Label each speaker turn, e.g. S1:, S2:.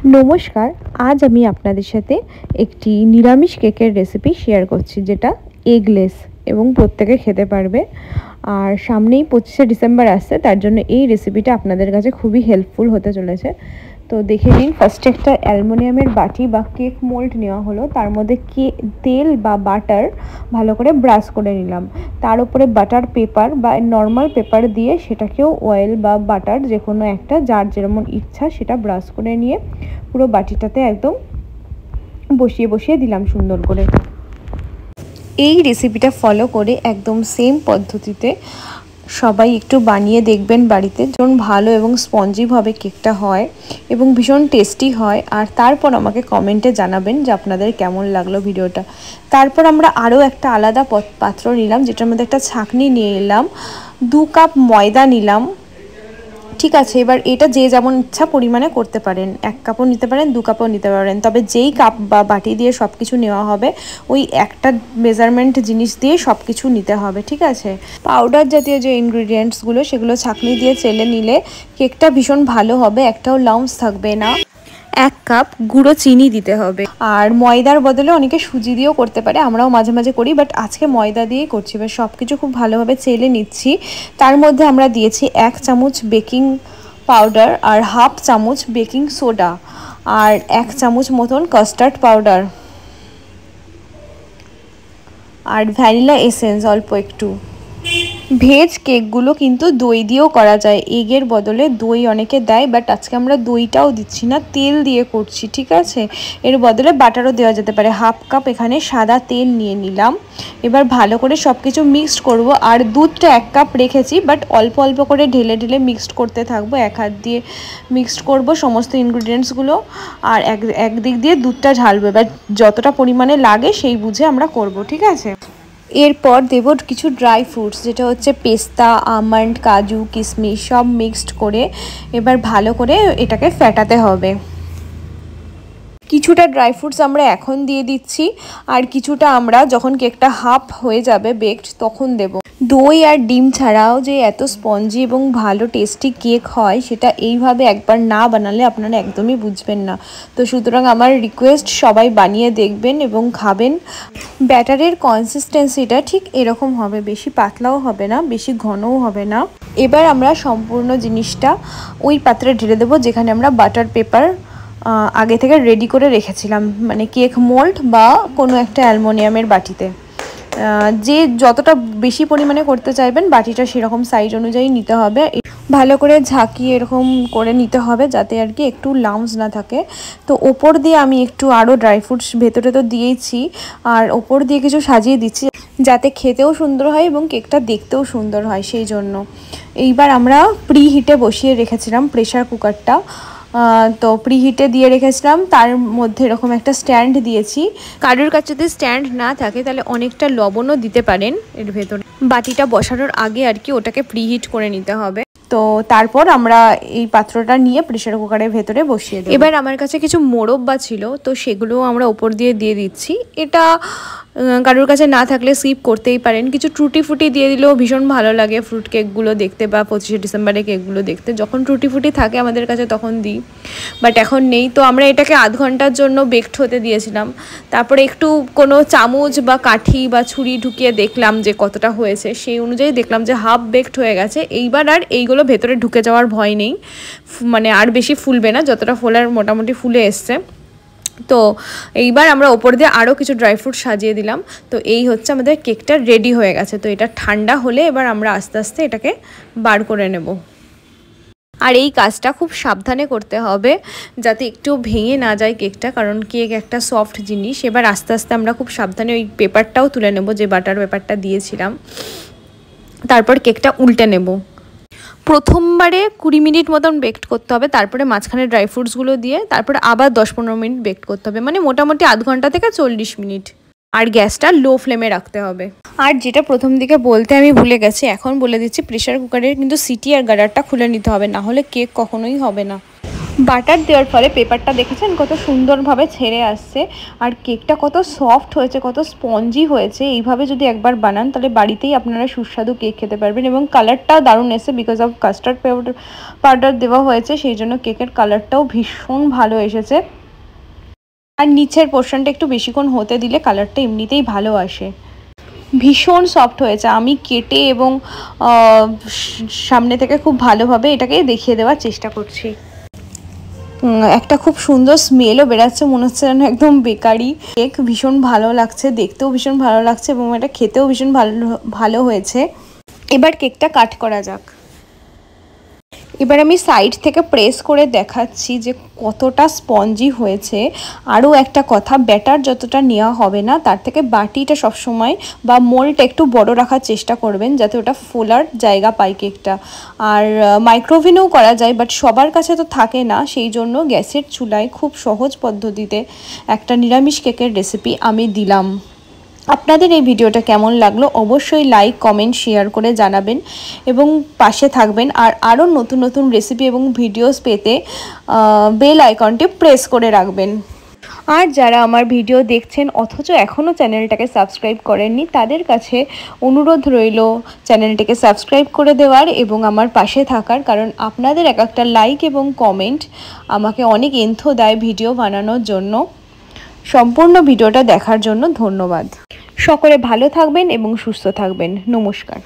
S1: নমস্কার, আজ আমি আপনাদের সাথে একটি নিরামিষ কেকের রেসিপি শেয়ার করছি, যেটা এগলেস এবং প্রত্যেকে খেতে পারবে। আর সামনেই 25শে ডিসেম্বর আসছে, তার জন্য এই রেসিপিটা আপনাদের কাছে খুবই হেল্পফুল হতে চলেছে। তো দেখে নিন, ফার্স্টে একটা অ্যালুমিনিয়ামের বাটি বা কেক মোল্ড নেওয়া হলো, তার মধ্যে তেল বা বাটার ভালো করে ব্রাশ করে নিলাম। তার উপরে বাটার পেপার বা নর্মাল পেপার দিয়ে সেটাকেও অয়েল বা বাটার যে কোনো একটা, যার যেমন ইচ্ছা সেটা ব্রাশ করে নিয়ে পুরো বাটিটাতে একদম বসিয়ে বসিয়ে দিলাম সুন্দর করে। এই রেসিপিটা ফলো করে একদম সেম পদ্ধতিতে সবাই একটু বানিয়ে দেখবেন বাড়িতে, যেমন ভালো এবং স্পঞ্জিভাবে কেকটা হয় এবং ভীষণ টেস্টি হয়। আর তারপর আমাকে কমেন্টে জানাবেন যে আপনাদের কেমন লাগলো ভিডিওটা। তারপর আমরা আরও একটা আলাদা পাত্র নিলাম, যেটার মধ্যে একটা ছাঁকনি নিয়ে নিলাম, 2 কাপ ময়দা নিলাম। ঠিক আছে, এবার এটা যে যেমন ইচ্ছা পরিমাণে করতে পারেন, 1 কাপও নিতে পারেন, 2 কাপও নিতে পারেন, তবে যেই কাপ বা বাটি দিয়ে সব কিছু নেওয়া হবে ওই একটা মেজারমেন্ট জিনিস দিয়ে সব কিছু নিতে হবে। ঠিক আছে, পাউডার জাতীয় যে ইনগ্রিডিয়েন্টসগুলো সেগুলো ছাঁকনি দিয়ে চেলে নিলে কেকটা ভীষণ ভালো হবে, একটাও লাম্পস থাকবে না। 1 কাপ গুঁড়ো চিনি দিতে হবে। আর ময়দার বদলে অনেকে সুজি দিয়েও করতে পারে, আমরাও মাঝে মাঝে করি, বাট আজকে ময়দা দিয়েই করছি। এবার সব কিছু খুব ভালোভাবে চেলে নিচ্ছি। তার মধ্যে আমরা দিয়েছি 1 চামচ বেকিং পাউডার আর 1/2 চামচ বেকিং সোডা আর 1 চামচ মতন কাস্টার্ড পাউডার আর ভ্যানিলা এসেন্স অল্প একটু। ভেজ কেকগুলো কিন্তু দই দিয়েও করা যায়, এগের বদলে দই অনেকে দেয়, বাট আজকে আমরা দইটাও দিচ্ছি না, তেল দিয়ে করছি। ঠিক আছে, এর বদলে বাটারও দেওয়া যেতে পারে। 1/2 কাপ এখানে সাদা তেল নিয়ে নিলাম। এবার ভালো করে সব কিছু মিক্সড করব। আর দুধটা 1 কাপ রেখেছি, বাট অল্প অল্প করে ঢেলে ঢেলে মিক্সড করতে থাকবো, এক হাত দিয়ে মিক্সড করব সমস্ত ইনগ্রিডিয়েন্টসগুলো। আর একদিক দিয়ে দুধটা ঢালবো। এবার যতটা পরিমাণে লাগে সেই বুঝে আমরা করব। ঠিক আছে, এরপর দেব কিছু ড্রাই ফ্রুটস, যেটা হচ্ছে পেস্তা, আমন্ড, কাজু, কিশমিশ সব মিক্সড করে এবার ভালো করে এটাকে ফেটাতে হবে। কিছুটা ড্রাই ফ্রুটস আমরা এখন দিয়ে দিচ্ছি, আর কিছুটা আমরা যখন কেকটা হাফ হয়ে যাবে বেকড তখন দেব। দই আর ডিম ছাড়াও যে এত স্পঞ্জি এবং ভালো টেস্টি কেক হয়, সেটা এইভাবে একবার না বানালে আপনারা একদমই বুঝবেন না। তো সুতরাং আমার রিকোয়েস্ট, সবাই বানিয়ে দেখবেন এবং খাবেন। ব্যাটারের কনসিস্টেন্সিটা ঠিক এরকম হবে, বেশি পাতলাও হবে না, বেশি ঘনও হবে না। এবার আমরা সম্পূর্ণ জিনিসটা ওই পাত্রে ঢেলে দেবো যেখানে আমরা বাটার পেপার আগে থেকে রেডি করে রেখেছিলাম, মানে কেক মোল্ড বা কোনো একটা অ্যালুমিনিয়ামের বাটিতে। যে যতটা বেশি পরিমাণে করতে চাইবেন বাটিটা সেরকম সাইজ অনুযায়ী নিতে হবে। ভালো করে ঝাঁকিয়ে এরকম করে নিতে হবে যাতে আর কি একটু লাম্পস না থাকে। তো ওপর দিয়ে আমি একটু আরও ড্রাই ফ্রুটস ভেতরে তো দিয়েছি, আর ওপর দিয়ে কিছু সাজিয়ে দিচ্ছি যাতে খেতেও সুন্দর হয় এবং কেকটা দেখতেও সুন্দর হয়, সেই জন্য। এইবার আমরা প্রি হিটে বসিয়ে রেখেছিলাম প্রেশার কুকারটা, তো প্রিহিটে দিয়ে রেখেছিলাম। তার মধ্যে এরকম একটা স্ট্যান্ড দিয়েছি। কারোর কাছে যদি স্ট্যান্ড না থাকে তাহলে অনেকটা লবণও দিতে পারেন এর ভেতরে। বাটিটা বসানোর আগে আর কি ওটাকে প্রিহিট করে নিতে হবে। তো তারপর আমরা এই পাত্রটা নিয়ে প্রেশার কুকারের ভেতরে বসিয়ে দেব। এবার আমার কাছে কিছু মোরব্বা ছিল, তো সেগুলোও আমরা ওপর দিয়ে দিচ্ছি। এটা কারোর কাছে না থাকলে স্কিপ করতেই পারেন। কিছু টুটি ফুটি দিয়ে দিলেও ভীষণ ভালো লাগে ফ্রুট কেকগুলো দেখতে, বা 25শে ডিসেম্বরে কেকগুলো দেখতে। যখন টুটি ফুটি থাকে আমাদের কাছে তখন দিই, বাট এখন নেই। তো আমরা এটাকে আধ ঘন্টার জন্য বেকড হতে দিয়েছিলাম। তারপরে একটু কোনো চামচ বা কাঠি বা ছুরি ঢুকিয়ে দেখলাম যে কতটা হয়েছে, সেই অনুযায়ী দেখলাম যে হাফ বেকড হয়ে গেছে। এইবার আর এইগুলো ভেতরে ঢুকে যাওয়ার ভয় নেই, মানে আর বেশি ফুলবে না, যতটা ফোলার মোটামুটি ফুলে এসছে। তো এইবার আমরা ওপর দিয়ে আরও কিছু ড্রাই ফ্রুট সাজিয়ে দিলাম। তো এই হচ্ছে আমাদের কেকটা রেডি হয়ে গেছে। তো এটা ঠান্ডা হলে এবার আমরা আস্তে আস্তে এটাকে বার করে নেব। আর এই কাজটা খুব সাবধানে করতে হবে যাতে একটু ভেঙে না যায় কেকটা, কারণ কেক একটা সফট জিনিস। এবার আস্তে আস্তে আমরা খুব সাবধানে ওই পেপারটাও তুলে নেব, যে বাটার পেপারটা দিয়েছিলাম। তারপর কেকটা উল্টে নেব। প্রথমবারে 20 মিনিট মতন বেকড করতে হবে, তারপরে মাঝখানে ড্রাই ফ্রুটসগুলো দিয়ে তারপরে আবার 10-15 মিনিট বেকড করতে হবে, মানে মোটামুটি আধ ঘন্টা থেকে 40 মিনিট। আর গ্যাসটা লো ফ্লেমে রাখতে হবে। আর যেটা প্রথম দিকে বলতে আমি ভুলে গেছি, এখন বলে দিচ্ছি, প্রেশার কুকারের কিন্তু সিটি আর গার্ডারটা খুলে নিতে হবে, না হলে কেক কখনোই হবে না। বাটার দেওয়ার ফলে পেপারটা দেখেছেন কত সুন্দরভাবে ছেড়ে আসছে, আর কেকটা কত সফট হয়েছে, কত স্পঞ্জি হয়েছে। এইভাবে যদি একবার বানান তাহলে বাড়িতেই আপনারা সুস্বাদু কেক খেতে পারবেন। এবং কালারটাও দারুণ এসেছে, বিকজ অফ কাস্টার্ড পাউডার দেওয়া হয়েছে, সেই জন্য কেকের কালারটাও ভীষণ ভালো এসেছে। আর নিচের পোর্শনটা একটু বেশিক্ষণ হতে দিলে কালারটা এমনিতেই ভালো আসে। ভীষণ সফট হয়েছে। আমি কেটে এবং সামনে থেকে খুব ভালোভাবে এটাকে দেখিয়ে দেওয়ার চেষ্টা করছি। একটা খুব সুন্দর স্মেলও বেরাচ্ছে, মনে হচ্ছে যেন একদম বেকারি কেক। ভীষণ ভালো লাগছে, দেখতেও ভীষণ ভালো লাগছে এবং এটা খেতেও ভীষণ ভালো হয়েছে। এবার কেকটা কাট করা যাক। এবার আমি সাইড থেকে প্রেস করে দেখাচ্ছি যে কতটা স্পঞ্জি হয়েছে। আরও একটা কথা, ব্যাটার যতটা নেওয়া হবে না তার থেকে বাটিটা সবসময় বা মোল্ডটা একটু বড় রাখার চেষ্টা করবেন, যাতে ওটা ফোলার জায়গা পায় কেকটা। আর মাইক্রোওভেনেও করা যায়, বাট সবার কাছে তো থাকে না, সেই জন্য গ্যাসের চুলায় খুব সহজ পদ্ধতিতে একটা নিরামিষ কেকের রেসিপি আমি দিলাম। আপনাদের এই ভিডিওটা কেমন লাগলো অবশ্যই লাইক, কমেন্ট, শেয়ার করে জানাবেন এবং পাশে থাকবেন। আর আরও নতুন নতুন রেসিপি এবং ভিডিওস পেতে বেল আইকনটি প্রেস করে রাখবেন। আর যারা আমার ভিডিও দেখছেন অথচ এখনও চ্যানেলটাকে সাবস্ক্রাইব করেননি, তাদের কাছে অনুরোধ রইল চ্যানেলটিকে সাবস্ক্রাইব করে দেওয়ার এবং আমার পাশে থাকার, কারণ আপনাদের এক একটা লাইক এবং কমেন্ট আমাকে অনেক এন্থ দেয় ভিডিও বানানোর জন্য। সম্পূর্ণ ভিডিওটা দেখার জন্য ধন্যবাদ। সকলে ভালো থাকবেন এবং সুস্থ থাকবেন। নমস্কার।